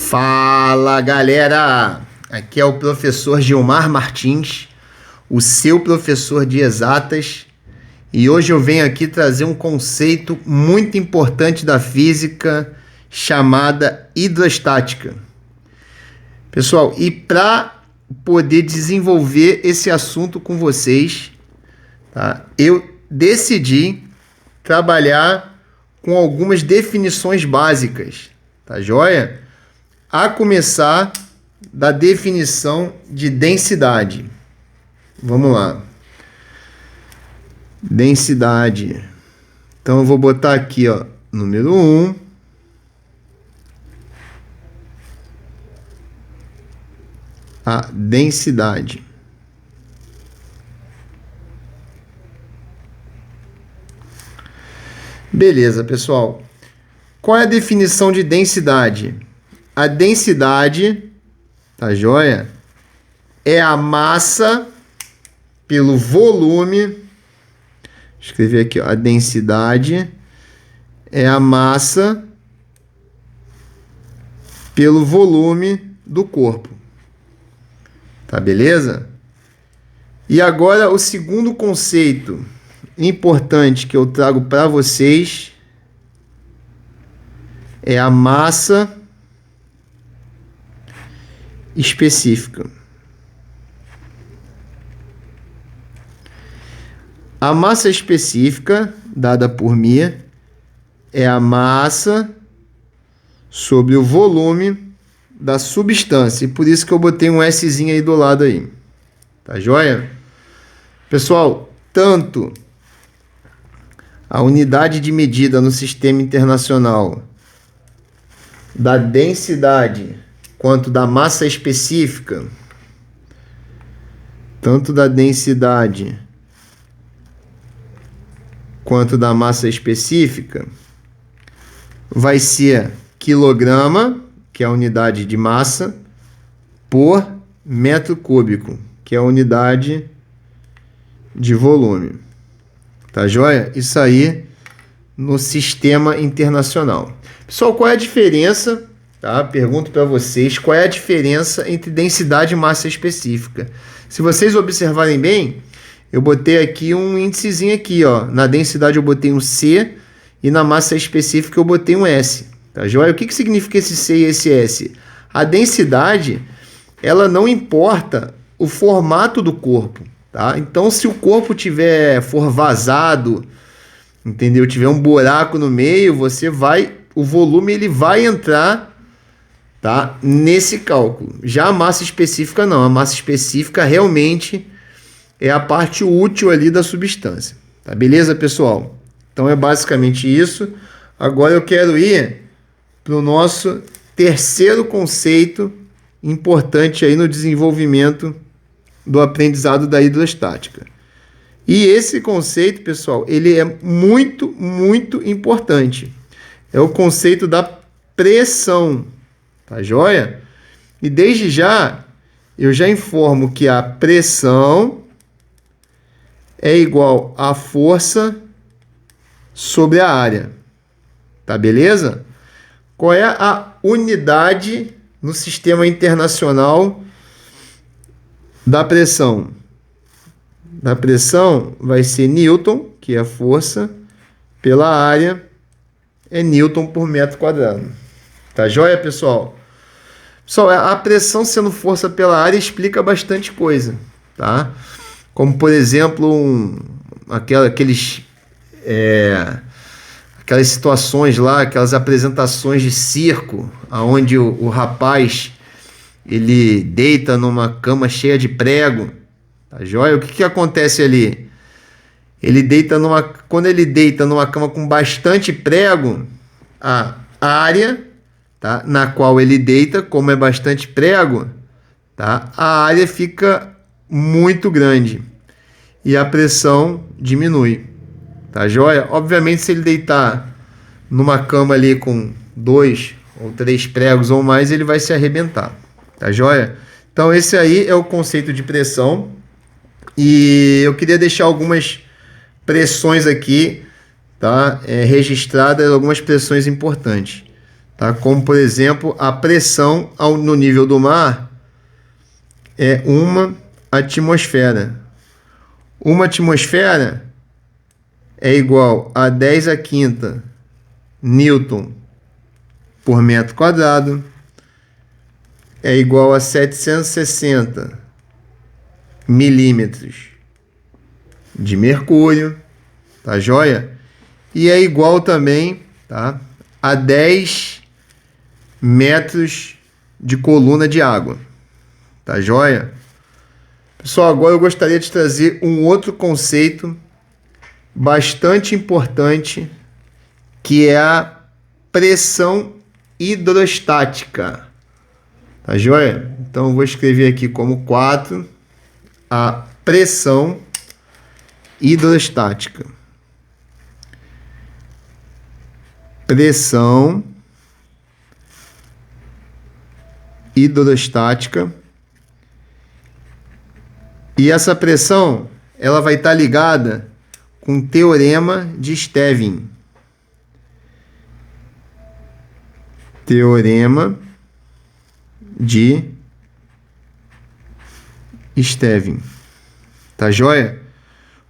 Fala, galera! Aqui é o professor Gilmar Martins, o seu professor de exatas, e hoje eu venho aqui trazer um conceito muito importante da física chamada hidrostática. Pessoal, e para poder desenvolver esse assunto com vocês, tá, eu decidi trabalhar com algumas definições básicas, tá joia? A começar da definição de densidade. Vamos lá. Densidade. Então eu vou botar aqui, ó, número 1. A densidade. Beleza, pessoal. Qual é a definição de densidade? A densidade, tá joia? É a massa pelo volume. Vou escrever aqui, ó. A densidade é a massa pelo volume do corpo. Tá, beleza? E agora o segundo conceito importante que eu trago para vocês é a massa específica. A massa específica, dada por mim, é a massa sobre o volume da substância. E por isso que eu botei um Szinho aí do lado aí. Tá joia? Pessoal, tanto a unidade de medida no sistema internacional da densidade quanto da massa específica, tanto da densidade quanto da massa específica, vai ser quilograma, que é a unidade de massa, por metro cúbico, que é a unidade de volume. Tá joia? Isso aí no sistema internacional. Pessoal, qual é a diferença? Tá? Pergunto para vocês, qual é a diferença entre densidade e massa específica? Se vocês observarem bem, eu botei aqui um índicezinho aqui, ó. Na densidade eu botei um C e na massa específica eu botei um S. Tá joia? O que significa esse C e esse S? A densidade, ela não importa o formato do corpo, tá? Então, se o corpo for vazado, entendeu? Tiver um buraco no meio, o volume ele vai entrar, tá, nesse cálculo. Já a massa específica não. A massa específica realmente é a parte útil ali da substância. Tá beleza, pessoal? Então é basicamente isso. Agora eu quero ir para o nosso terceiro conceito importante aí no desenvolvimento do aprendizado da hidrostática. E esse conceito, pessoal, ele é muito, muito importante. É o conceito da pressão. Tá joia? E desde já, eu já informo que a pressão é igual à força sobre a área. Tá beleza? Qual é a unidade no sistema internacional da pressão? Da pressão vai ser Newton, que é a força, pela área, é Newton por metro quadrado. Tá joia, pessoal? Pessoal, a pressão sendo força pela área explica bastante coisa, tá? Como, por exemplo, aquelas situações lá, aquelas apresentações de circo, onde o rapaz ele deita numa cama cheia de prego, tá joia? O que acontece ali? Quando ele deita numa cama com bastante prego, a área, tá, na qual ele deita, como é bastante prego, tá, a área fica muito grande e a pressão diminui. Tá joia? Obviamente, se ele deitar numa cama ali com 2 ou 3 pregos ou mais, ele vai se arrebentar. Tá joia? Então, esse aí é o conceito de pressão. E eu queria deixar algumas pressões aqui, tá? Registradas, algumas pressões importantes. tá? Como, por exemplo, a pressão no nível do mar é 1 atmosfera. 1 atmosfera é igual a 10 a quinta Newton por metro quadrado, é igual a 760 milímetros de mercúrio, tá joia? E é igual também, tá, a 10 metros de coluna de água, tá joia? Pessoal, agora eu gostaria de trazer um outro conceito bastante importante, que é a pressão hidrostática, tá joia? Então eu vou escrever aqui como 4 a pressão hidrostática. Pressão hidrostática. E essa pressão, ela vai estar ligada com o teorema de Stevin. Teorema de Stevin. Tá joia?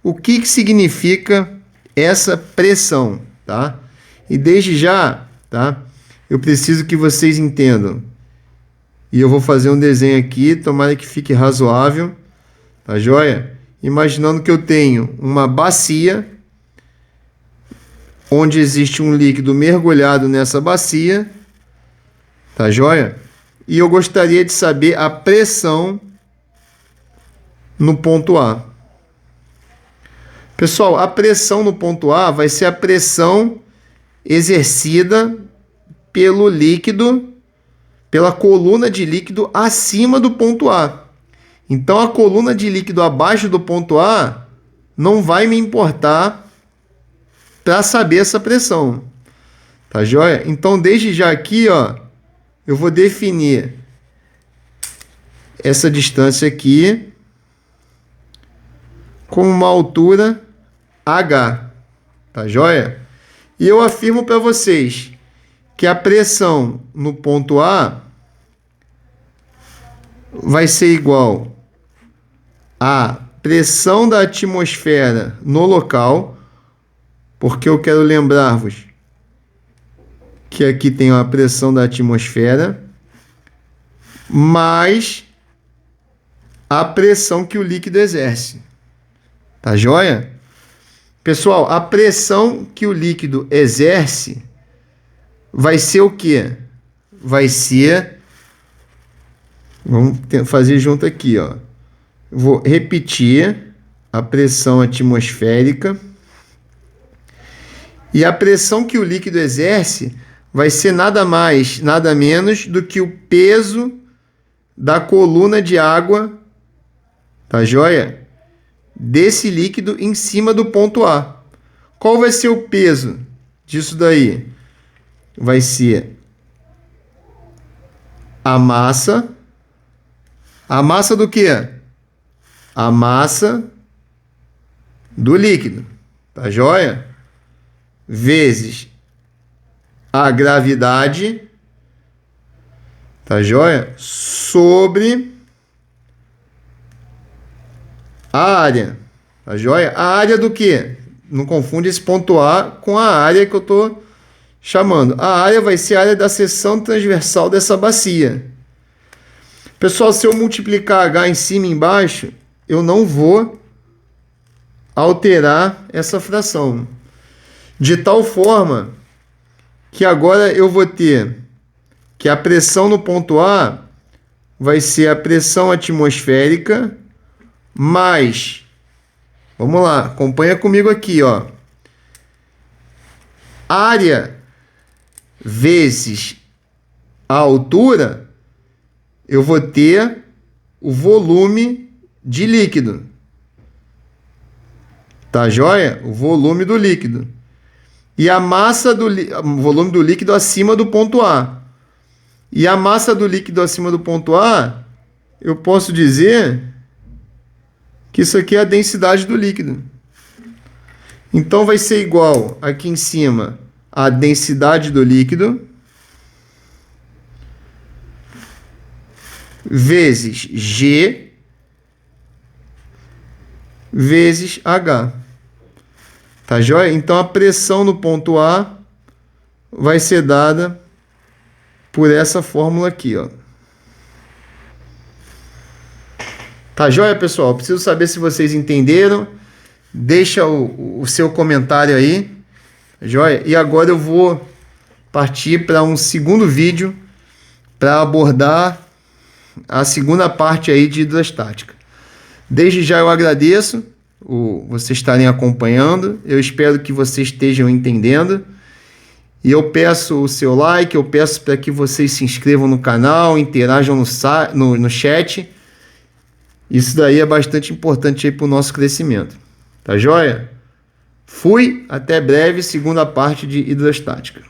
O que significa essa pressão, tá? E desde já, tá? Eu preciso que vocês entendam. E eu vou fazer um desenho aqui, tomara que fique razoável, tá joia? Imaginando que eu tenho uma bacia, onde existe um líquido mergulhado nessa bacia, tá joia? E eu gostaria de saber a pressão no ponto A. Pessoal, a pressão no ponto A vai ser a pressão exercida pelo líquido, pela coluna de líquido acima do ponto A. Então, a coluna de líquido abaixo do ponto A não vai me importar para saber essa pressão. Tá joia? Então, desde já aqui, ó, eu vou definir essa distância aqui como uma altura H. Tá joia? E eu afirmo para vocês que a pressão no ponto A vai ser igual à pressão da atmosfera no local, porque eu quero lembrar-vos que aqui tem a pressão da atmosfera, mais a pressão que o líquido exerce. Tá joia? Pessoal, a pressão que o líquido exerce vai ser o quê? Vai ser... Vamos fazer junto aqui, ó. Vou repetir a pressão atmosférica. E a pressão que o líquido exerce vai ser nada mais, nada menos do que o peso da coluna de água, tá joia? Desse líquido em cima do ponto A. Qual vai ser o peso disso daí? Vai ser a massa. A massa do quê? A massa do líquido, tá joia? Vezes a gravidade, tá joia? Sobre a área, tá joia? A área do quê? Não confunde esse ponto A com a área que eu estou chamando. A área vai ser a área da seção transversal dessa bacia. Pessoal, se eu multiplicar H em cima e embaixo, eu não vou alterar essa fração. De tal forma que agora eu vou ter que a pressão no ponto A vai ser a pressão atmosférica mais... Vamos lá, acompanha comigo aqui, ó. Área vezes a altura, eu vou ter o volume de líquido. Tá joia? O volume do líquido. E a massa do volume do líquido acima do ponto A. E a massa do líquido acima do ponto A, eu posso dizer que isso aqui é a densidade do líquido. Então vai ser igual aqui em cima a densidade do líquido vezes G vezes H. Tá joia? Então a pressão no ponto A vai ser dada por essa fórmula aqui, ó. Tá joia, pessoal? Preciso saber se vocês entenderam. Deixa o seu comentário aí. Joia? E agora eu vou partir para um segundo vídeo para abordar a segunda parte aí de hidrostática. Desde já eu agradeço vocês estarem acompanhando. Eu espero que vocês estejam entendendo. E eu peço o seu like, eu peço para que vocês se inscrevam no canal, interajam no chat. Isso daí é bastante importante aí para o nosso crescimento. Tá joia? Fui, até breve, segunda parte de hidrostática.